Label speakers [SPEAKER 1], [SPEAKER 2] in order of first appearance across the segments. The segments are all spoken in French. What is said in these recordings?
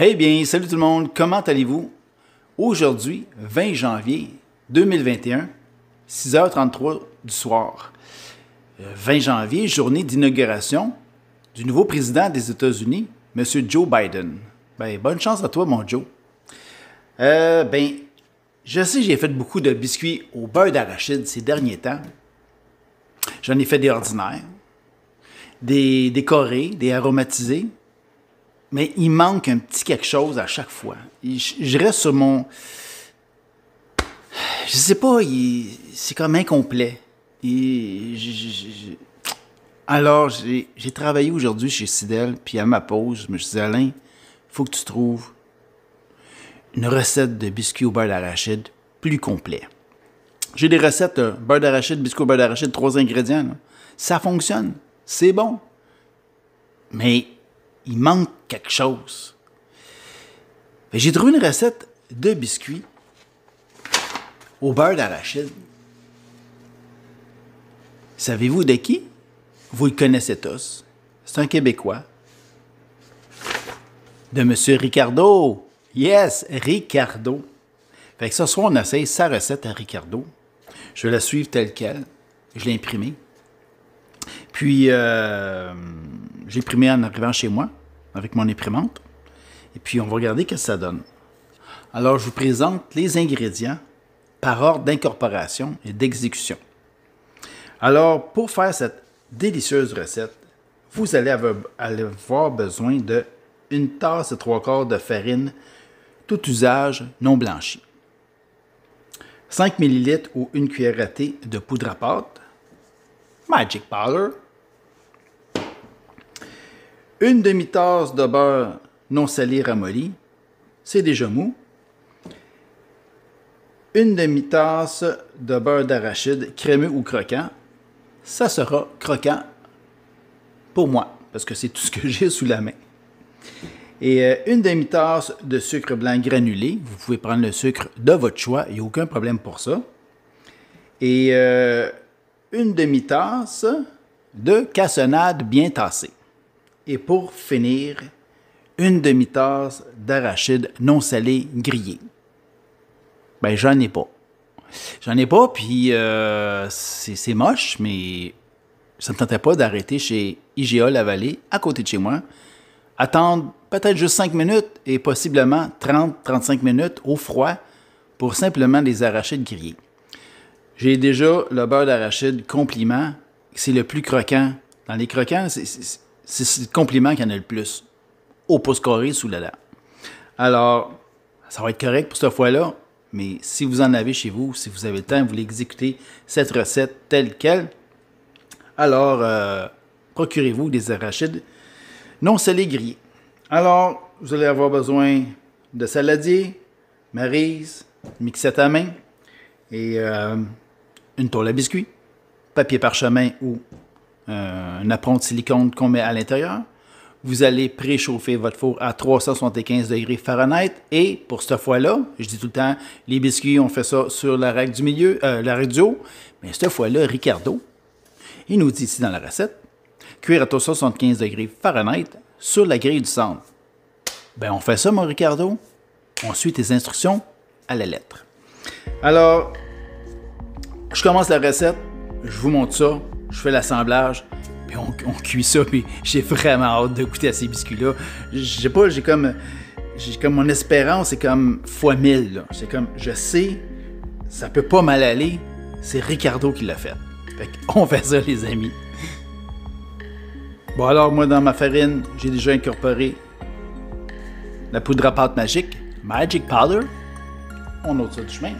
[SPEAKER 1] Hey bien, salut tout le monde, comment allez-vous? Aujourd'hui, 20 janvier 2021, 6h33 du soir. 20 janvier, journée d'inauguration du nouveau président des États-Unis, M. Joe Biden. Ben, bonne chance à toi, mon Joe. Je sais, j'ai fait beaucoup de biscuits au beurre d'arachide ces derniers temps. J'en ai fait des ordinaires, des décorés, des aromatisés. Mais il manque un petit quelque chose à chaque fois. Je reste sur mon... Je sais pas, c'est comme incomplet. Alors, j'ai travaillé aujourd'hui chez Sidel, puis à ma pause, je me suis dit, Alain, il faut que tu trouves une recette de biscuits au beurre d'arachide plus complet. J'ai des recettes beurre d'arachide, biscuits au beurre d'arachide, 3 ingrédients. Là. Ça fonctionne, c'est bon. Mais il manque quelque chose. J'ai trouvé une recette de biscuits au beurre d'arachide. Savez-vous de qui? Vous le connaissez tous. C'est un Québécois. De M. Ricardo. Yes, Ricardo. Fait que ce soir, on essaye sa recette à Ricardo. Je vais la suivre telle quelle. Je l'ai imprimée. Puis, j'ai imprimé en arrivant chez moi, avec mon imprimante. Et puis, on va regarder ce que ça donne. Alors, je vous présente les ingrédients par ordre d'incorporation et d'exécution. Alors, pour faire cette délicieuse recette, vous allez avoir besoin de 1 tasse et 3/4 de farine, tout usage non blanchie. 5 ml ou 1 cuillère à thé de poudre à pâte, Magic Powder, 1 demi-tasse de beurre non salé ramolli, c'est déjà mou, 1 demi-tasse de beurre d'arachide crémeux ou croquant, ça sera croquant pour moi, parce que c'est tout ce que j'ai sous la main. Et 1 demi-tasse de sucre blanc granulé, vous pouvez prendre le sucre de votre choix, il n'y a aucun problème pour ça. Et 1 demi-tasse de cassonade bien tassée. Et pour finir, 1 demi-tasse d'arachide non salé grillé. Ben, j'en ai pas. J'en ai pas, puis c'est moche, mais ça ne me tentait pas d'arrêter chez IGA Lavallée, à côté de chez moi, attendre peut-être juste 5 minutes et possiblement 30-35 minutes au froid pour simplement des arachides grillés. J'ai déjà le beurre d'arachide compliment, c'est le plus croquant. Dans les croquants, c'est le compliment qu'il y en a le plus, au pouce carré sous la dent. Alors, ça va être correct pour cette fois-là, mais si vous en avez chez vous, si vous avez le temps, vous voulez exécuter cette recette telle quelle, alors procurez-vous des arachides non salés grillés. Alors, vous allez avoir besoin de saladier, maryse, mixette à main et une tôle à biscuits, papier parchemin ou un apron de silicone qu'on met à l'intérieur. Vous allez préchauffer votre four à 375 degrés Fahrenheit. Et pour cette fois-là, je dis tout le temps, les biscuits, on fait ça sur la règle du milieu, la règle du haut. Mais cette fois-là, Ricardo, il nous dit ici dans la recette, cuire à 375 degrés Fahrenheit sur la grille du centre. Ben, on fait ça, mon Ricardo. On suit tes instructions à la lettre. Alors, je commence la recette, je vous montre ça. Je fais l'assemblage, puis on cuit ça, puis j'ai vraiment hâte de goûter à ces biscuits-là. Je sais pas, j'ai comme mon espérance, c'est comme fois 1000, là. C'est comme, je sais, ça peut pas mal aller, c'est Ricardo qui l'a fait. Fait qu'on fait ça, les amis. Bon, alors, moi, dans ma farine, j'ai déjà incorporé la poudre à pâte magique, Magic Powder. On ôte ça du chemin.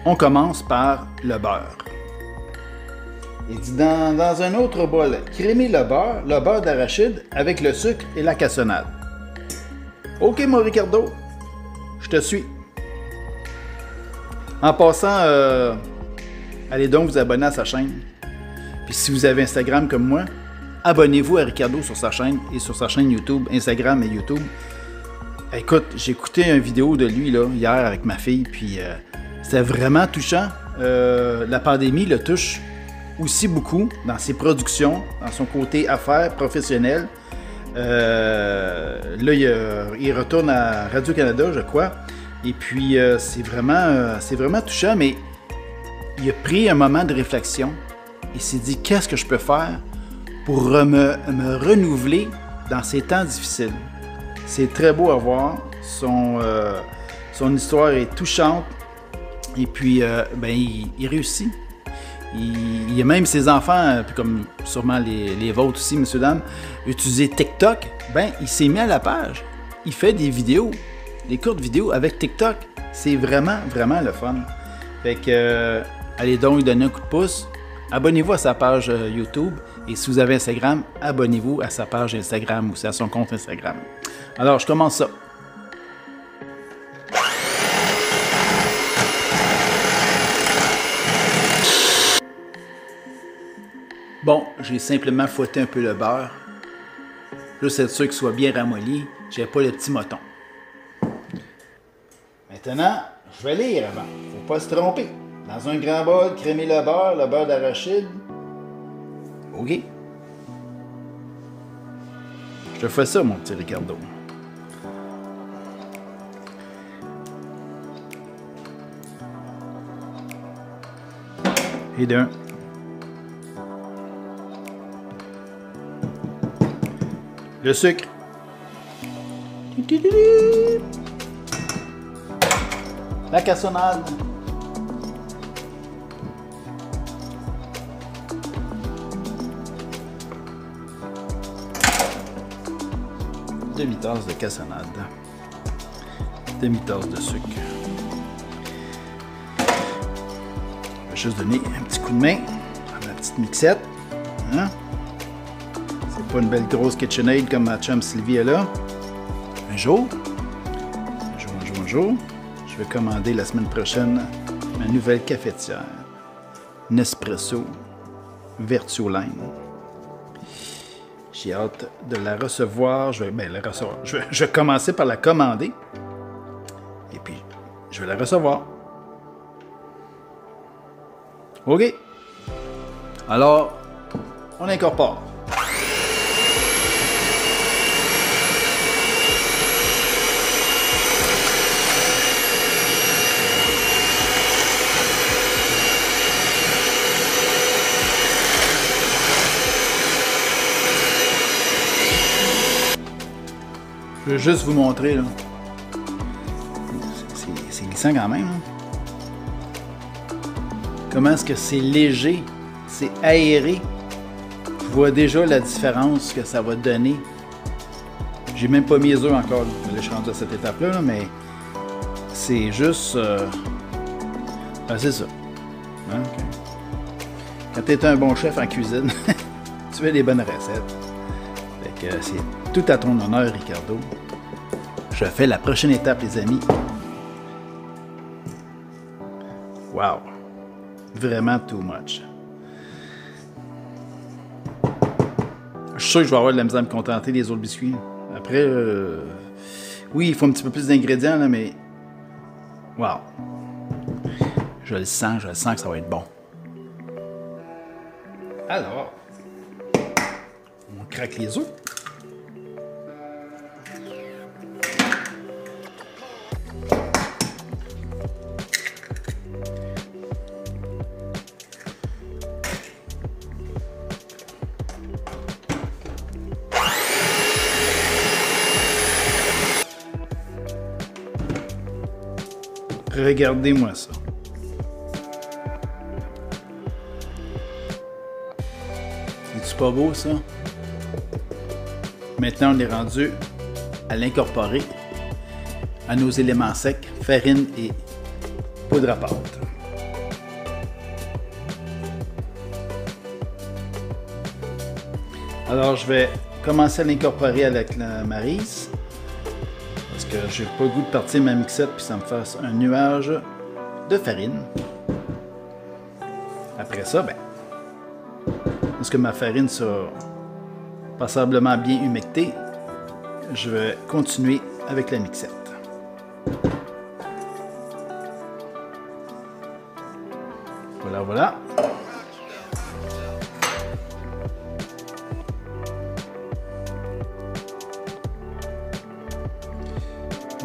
[SPEAKER 1] On commence par le beurre. Il dit dans un autre bol, crémer le beurre d'arachide avec le sucre et la cassonade. OK, mon Ricardo, je te suis. En passant, allez donc vous abonner à sa chaîne. Puis si vous avez Instagram comme moi, abonnez-vous à Ricardo sur sa chaîne et sur sa chaîne YouTube, Instagram et YouTube. Écoute, j'ai écouté une vidéo de lui là, hier avec ma fille, puis c'était vraiment touchant. La pandémie le touche aussi beaucoup dans ses productions, dans son côté affaires professionnelles. là, il retourne à Radio-Canada, je crois. Et puis, c'est vraiment touchant, mais il a pris un moment de réflexion. Il s'est dit, qu'est-ce que je peux faire pour me renouveler dans ces temps difficiles? C'est très beau à voir. Son histoire est touchante. Et puis, il réussit. Il y a même ses enfants, comme sûrement les vôtres aussi, messieurs, dames, utiliser TikTok. Il s'est mis à la page. Il fait des vidéos, des courtes vidéos avec TikTok. C'est vraiment, vraiment le fun. Fait que, allez donc lui donner un coup de pouce. Abonnez-vous à sa page YouTube. Et si vous avez Instagram, abonnez-vous à sa page Instagram ou à son compte Instagram. Alors, je commence ça. Bon, j'ai simplement fouetté un peu le beurre. Juste être sûr qu'il soit bien ramolli. J'ai pas le petit moton. Maintenant, je vais lire avant. Faut pas se tromper. Dans un grand bol, crémer le beurre d'arachide. OK. Je te fais ça, mon petit Ricardo. Et d'un. Le sucre. La cassonade. Demi-tasse de cassonade. Demi-tasse de sucre. Je vais juste donner un petit coup de main à ma petite mixette. Hein? C'est pas une belle grosse KitchenAid comme ma chum Sylvie est là. Un jour, je vais commander la semaine prochaine ma nouvelle cafetière. Nespresso Vertuoline. J'ai hâte de la recevoir. Je vais commencer par la commander. Et puis, je vais la recevoir. OK. Alors, on incorpore. Je vais juste vous montrer, là. C'est glissant quand même, hein? Comment est-ce que c'est léger, c'est aéré. Je vois déjà la différence que ça va donner. J'ai même pas mis les œufs encore. Là, je suis rendu à cette étape-là, là, mais c'est juste... c'est ça. Hein? Quand tu es un bon chef en cuisine, tu fais des bonnes recettes. Fait que c'est tout à ton honneur, Ricardo. Je fais la prochaine étape, les amis. Wow! Vraiment too much. Je suis sûr que je vais avoir de la misère à me contenter des autres biscuits. Après, oui, il faut un petit peu plus d'ingrédients, là, mais... Wow! Je le sens que ça va être bon. Alors, on craque les œufs. Regardez-moi ça. C'est-tu pas beau, ça? Maintenant, on est rendu à l'incorporer à nos éléments secs, farine et poudre à pâte. Alors, je vais commencer à l'incorporer avec la maryse. Parce que j'ai pas le goût de partir ma mixette puis ça me fasse un nuage de farine. Après ça, parce que ma farine sera passablement bien humectée, je vais continuer avec la mixette. Voilà, voilà.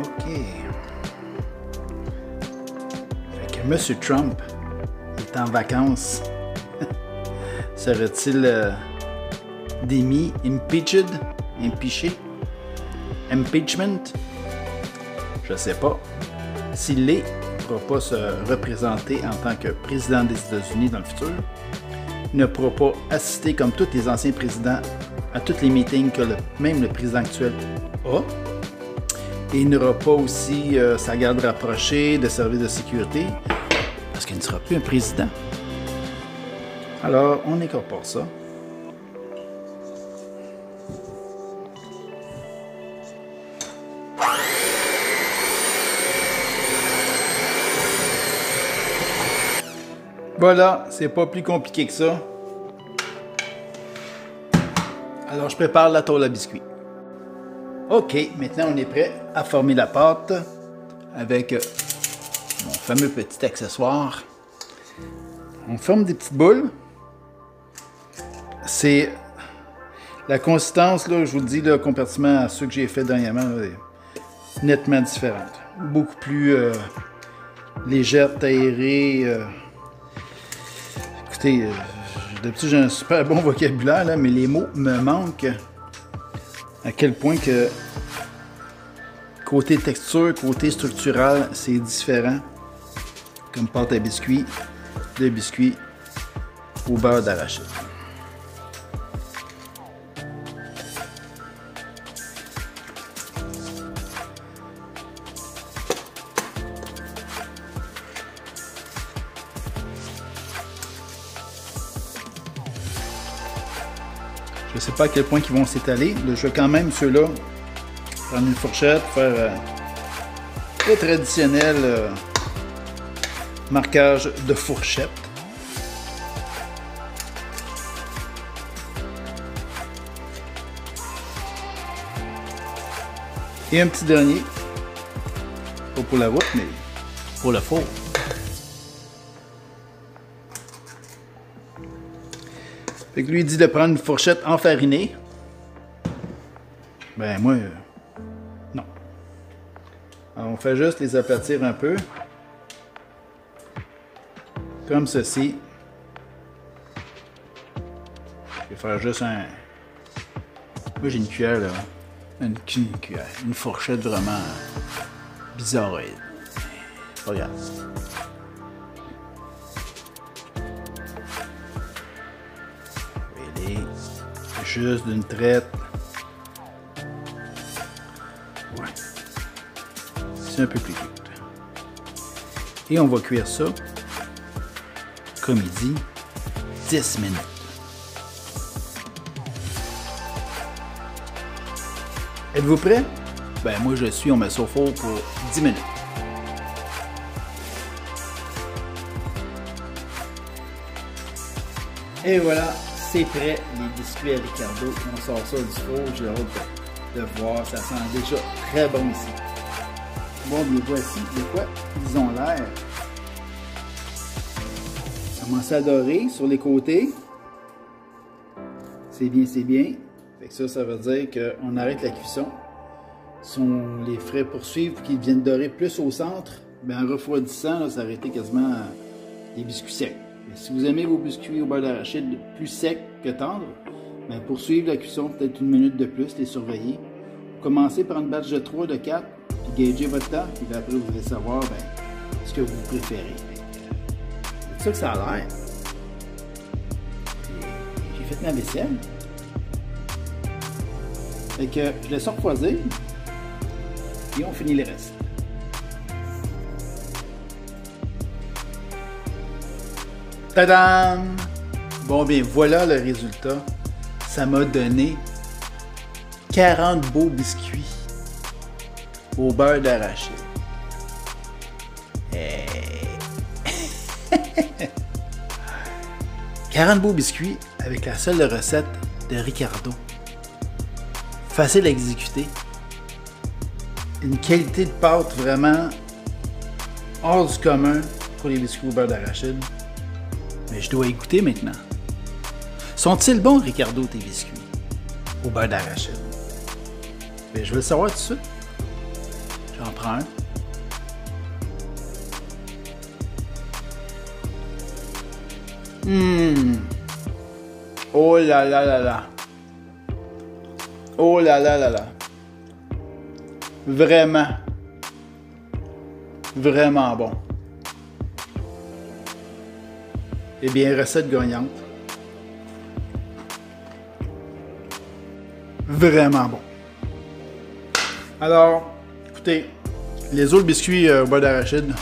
[SPEAKER 1] OK. Fait que M. Trump est en vacances. Serait-il démis, impeached, impeaché, impeachment? Je sais pas. S'il l'est, il ne pourra pas se représenter en tant que président des États-Unis dans le futur. Il ne pourra pas assister comme tous les anciens présidents à tous les meetings que même le président actuel a. Et il n'aura pas aussi sa garde rapprochée de services de sécurité parce qu'il ne sera plus un président. Alors, on incorpore ça. Voilà, c'est pas plus compliqué que ça. Alors, je prépare la tôle à biscuits. OK, maintenant on est prêt à former la pâte avec mon fameux petit accessoire. On forme des petites boules. C'est la consistance, là, je vous le dis, là, comparativement à ceux que j'ai fait dernièrement, là, est nettement différente. Beaucoup plus légère, aérée. Écoutez, d'habitude j'ai un super bon vocabulaire, là, mais les mots me manquent. À quel point que côté texture, côté structural, c'est différent. Comme pâte à biscuits, de biscuits au beurre d'arachide. Je ne sais pas à quel point ils vont s'étaler. Je vais quand même ceux-là prendre une fourchette, faire le traditionnel marquage de fourchette. Et un petit dernier, pas pour la route, mais pour le four. Fait que lui, il dit de prendre une fourchette enfarinée. Ben, moi, non. Alors, on fait juste les aplatir un peu. Comme ceci. Je vais faire juste un... Moi, j'ai une cuillère, là. Une cuillère. Une fourchette vraiment bizarroïde. Regarde. Juste d'une traite. Ouais. C'est un peu plus cute. Et on va cuire ça, comme il dit, 10 minutes. Êtes-vous prêts? Ben moi je suis, on met ça au four pour 10 minutes. Et voilà. C'est prêt, les biscuits à Ricardo. On sort ça du four, j'ai hâte de voir. Ça sent déjà très bon ici. Bon, bien voici de quoi ils ont l'air. Commencez à dorer sur les côtés. C'est bien, c'est bien. Fait que ça veut dire qu'on arrête la cuisson. Si on les ferait poursuivre pour qu'ils viennent dorer plus au centre, ben en refroidissant, là, ça aurait été quasiment des biscuits secs. Et si vous aimez vos biscuits au beurre d'arachide plus secs que tendres, ben poursuivre la cuisson peut-être 1 minute de plus, les surveiller. Commencez par une batch de 3, de 4, puis gagez votre temps, puis après vous allez savoir ce que vous préférez. C'est ça que ça a l'air. J'ai fait ma vaisselle. Fait que je laisse refroidir, et on finit le reste. Tadam! Bon, bien, voilà le résultat. Ça m'a donné 40 beaux biscuits au beurre d'arachide. 40 beaux biscuits avec la seule recette de Ricardo. Facile à exécuter. Une qualité de pâte vraiment hors du commun pour les biscuits au beurre d'arachide. Mais je dois y goûter maintenant. Sont-ils bons, Ricardo, tes biscuits au beurre d'arachide? Mais je veux le savoir tout de suite. J'en prends un. Oh là là là là. Oh là là là là. Vraiment. Vraiment bon. Eh bien, recette gagnante. Vraiment bon. Alors, écoutez, les autres biscuits au beurre d'arachide,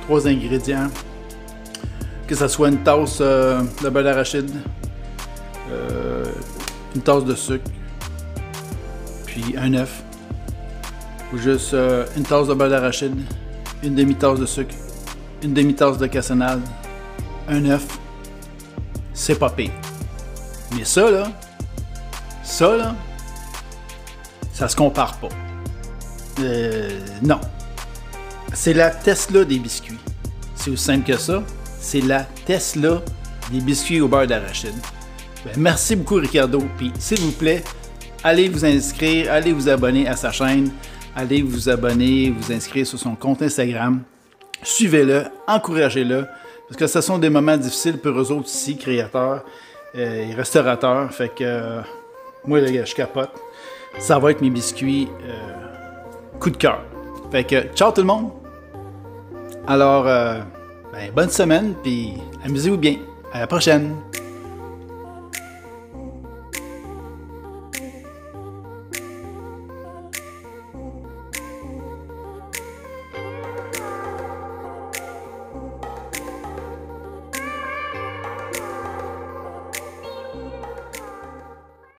[SPEAKER 1] 3 ingrédients. Que ce soit une tasse de beurre d'arachide, une tasse de sucre, puis un œuf, ou juste une tasse de beurre d'arachide, une demi-tasse de sucre, une demi-tasse de cassonade, un œuf, c'est pas pire. Mais ça là, ça se compare pas. Non. C'est la Tesla des biscuits. C'est aussi simple que ça. C'est la Tesla des biscuits au beurre d'arachide. Ben, merci beaucoup, Ricardo. Puis, s'il vous plaît, allez vous inscrire, allez vous abonner à sa chaîne, allez vous abonner, vous inscrire sur son compte Instagram. Suivez-le, encouragez-le, parce que ce sont des moments difficiles pour eux autres ici, créateurs et restaurateurs. Fait que moi, les gars, je capote. Ça va être mes biscuits coup de cœur. Fait que, ciao tout le monde! Alors, bonne semaine, puis amusez-vous bien. À la prochaine!